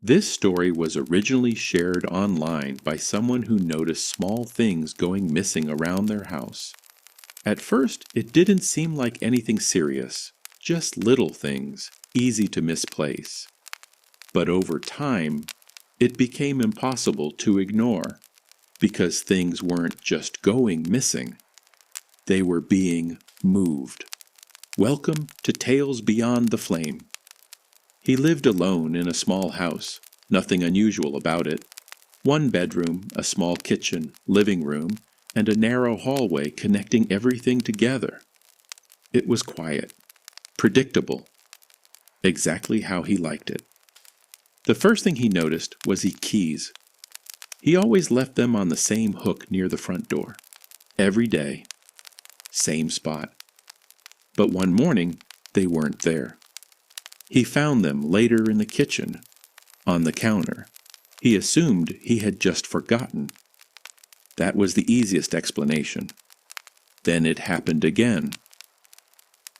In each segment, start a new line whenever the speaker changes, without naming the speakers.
This story was originally shared online by someone who noticed small things going missing around their house. At first, it didn't seem like anything serious, just little things, easy to misplace. But over time, it became impossible to ignore, because things weren't just going missing, they were being moved. Welcome to Tales Beyond the Flame. He lived alone in a small house, nothing unusual about it. One bedroom, a small kitchen, living room, and a narrow hallway connecting everything together. It was quiet, predictable, exactly how he liked it. The first thing he noticed was his keys. He always left them on the same hook near the front door. Every day, same spot. But one morning, they weren't there. He found them later in the kitchen, on the counter. He assumed he had just forgotten. That was the easiest explanation. Then it happened again.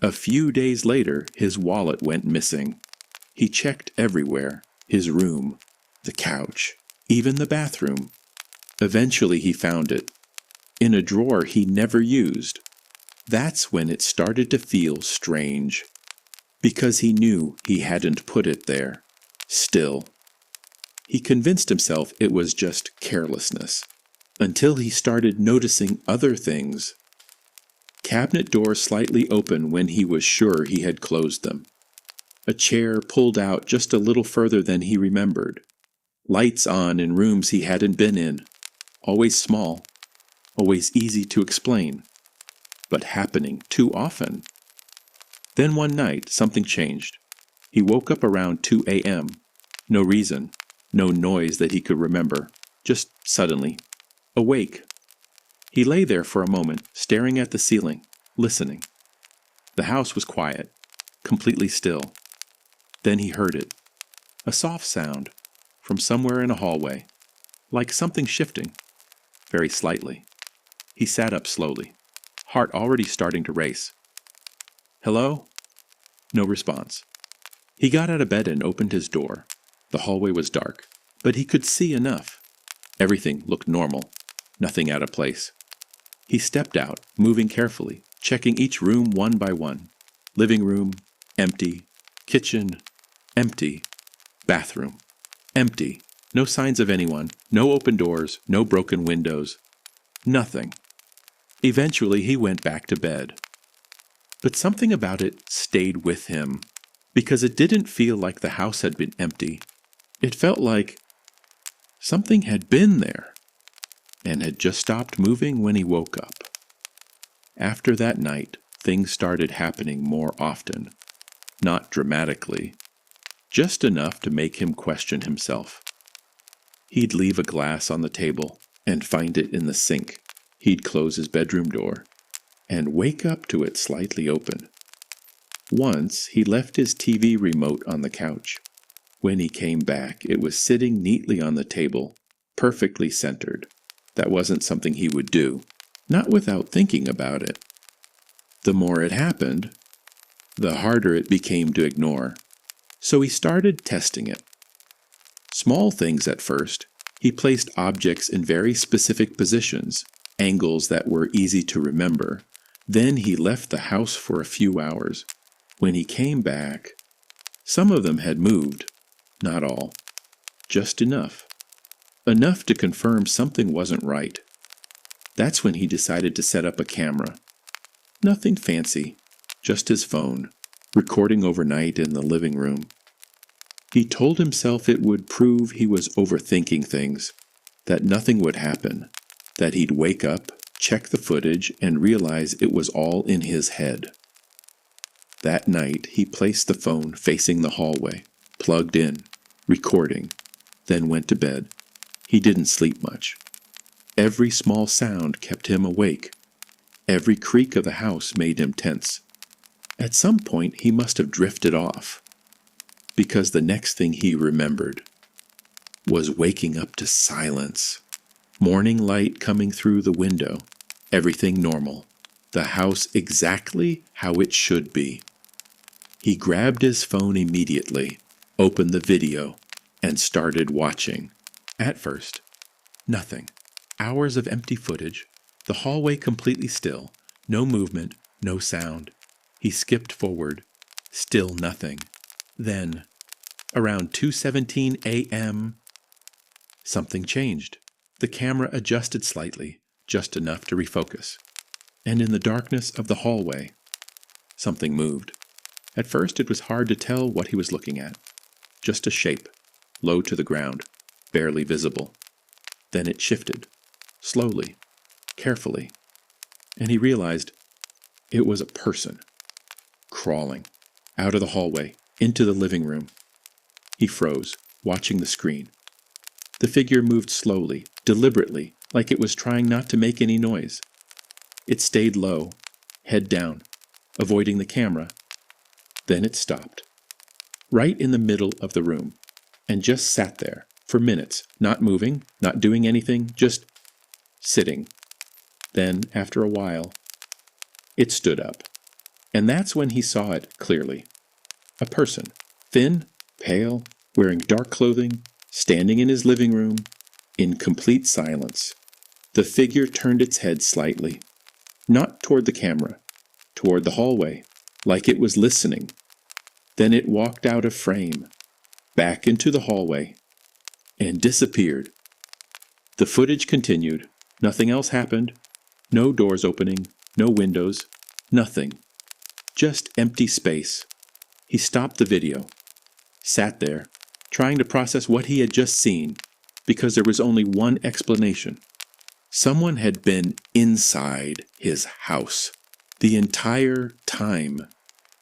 A few days later, his wallet went missing. He checked everywhere, his room, the couch, even the bathroom. Eventually he found it, in a drawer he never used. That's when it started to feel strange, because he knew he hadn't put it there. Still, he convinced himself it was just carelessness, until he started noticing other things. Cabinet doors slightly open when he was sure he had closed them. A chair pulled out just a little further than he remembered. Lights on in rooms he hadn't been in. Always small, always easy to explain, but happening too often. Then one night, something changed. He woke up around 2 a.m. No reason, no noise that he could remember, just suddenly. Awake. He lay there for a moment, staring at the ceiling, listening. The house was quiet, completely still. Then he heard it. A soft sound, from somewhere in a hallway, like something shifting, very slightly. He sat up slowly, heart already starting to race. Hello? No response. He got out of bed and opened his door. The hallway was dark, but he could see enough. Everything looked normal, nothing out of place. He stepped out, moving carefully, checking each room one by one. Living room, empty. Kitchen, empty. Bathroom, empty. No signs of anyone, no open doors, no broken windows. Nothing. Eventually he went back to bed. But something about it stayed with him, because it didn't feel like the house had been empty. It felt like something had been there, and had just stopped moving when he woke up. After that night, things started happening more often. Not dramatically, just enough to make him question himself. He'd leave a glass on the table and find it in the sink. He'd close his bedroom door and wake up to it slightly open. Once, he left his TV remote on the couch. When he came back, it was sitting neatly on the table, perfectly centered. That wasn't something he would do, not without thinking about it. The more it happened, the harder it became to ignore. So he started testing it. Small things at first. He placed objects in very specific positions, angles that were easy to remember. Then he left the house for a few hours. When he came back, some of them had moved. Not all. Just enough. Enough to confirm something wasn't right. That's when he decided to set up a camera. Nothing fancy, just his phone, recording overnight in the living room. He told himself it would prove he was overthinking things, that nothing would happen, that he'd wake up, check the footage, and realize it was all in his head. That night, he placed the phone facing the hallway, plugged in, recording, then went to bed. He didn't sleep much. Every small sound kept him awake. Every creak of the house made him tense. At some point, he must have drifted off, because the next thing he remembered was waking up to silence. Morning light coming through the window. Everything normal. The house exactly how it should be. He grabbed his phone immediately, opened the video, and started watching. At first, nothing. Hours of empty footage, the hallway completely still, no movement, no sound. He skipped forward, still nothing. Then, around 2:17 a.m., something changed. The camera adjusted slightly, just enough to refocus. And in the darkness of the hallway, something moved. At first, it was hard to tell what he was looking at. Just a shape, low to the ground, barely visible. Then it shifted, slowly, carefully, and he realized it was a person, crawling, out of the hallway, into the living room. He froze, watching the screen. The figure moved slowly, deliberately, like it was trying not to make any noise. It stayed low, head down, avoiding the camera. Then it stopped, right in the middle of the room, and just sat there for minutes, not moving, not doing anything, just sitting. Then, after a while, it stood up. And that's when he saw it clearly. A person, thin, pale, wearing dark clothing, standing in his living room, in complete silence. The figure turned its head slightly, not toward the camera, toward the hallway, like it was listening. Then it walked out of frame, back into the hallway, and disappeared. The footage continued. Nothing else happened. No doors opening, no windows, nothing. Just empty space. He stopped the video, sat there, trying to process what he had just seen, because there was only one explanation. Someone had been inside his house the entire time.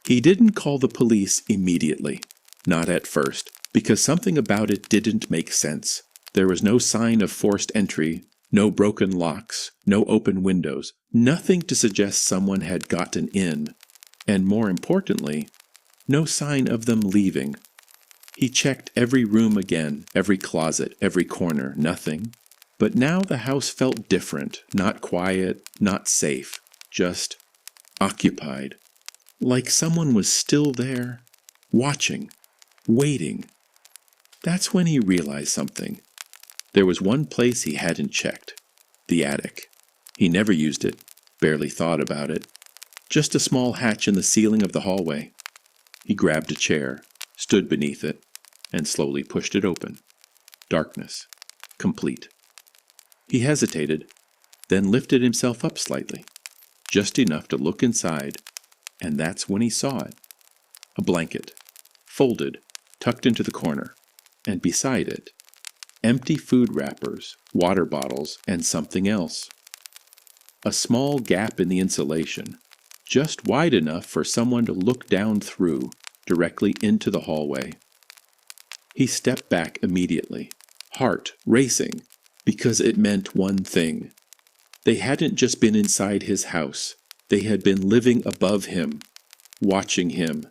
He didn't call the police immediately, not at first, because something about it didn't make sense. There was no sign of forced entry, no broken locks, no open windows, nothing to suggest someone had gotten in, and more importantly, no sign of them leaving. He checked every room again, every closet, every corner, nothing. But now the house felt different, not quiet, not safe, just occupied. Like someone was still there, watching, waiting. That's when he realized something. There was one place he hadn't checked, the attic. He never used it, barely thought about it. Just a small hatch in the ceiling of the hallway. He grabbed a chair, stood beneath it, and slowly pushed it open. Darkness, complete. He hesitated, then lifted himself up slightly, just enough to look inside, and that's when he saw it. A blanket, folded, tucked into the corner, and beside it, empty food wrappers, water bottles, and something else. A small gap in the insulation, just wide enough for someone to look down through, directly into the hallway. He stepped back immediately, heart racing, because it meant one thing. They hadn't just been inside his house. They had been living above him, watching him,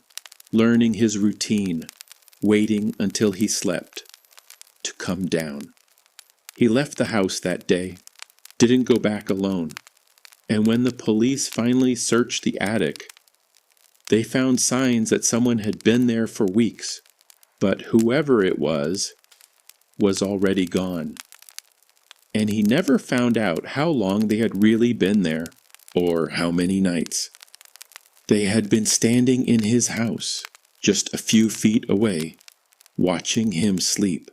learning his routine, waiting until he slept, to come down. He left the house that day, didn't go back alone, and when the police finally searched the attic, they found signs that someone had been there for weeks, but whoever it was already gone. And he never found out how long they had really been there, or how many nights. They had been standing in his house, just a few feet away, watching him sleep.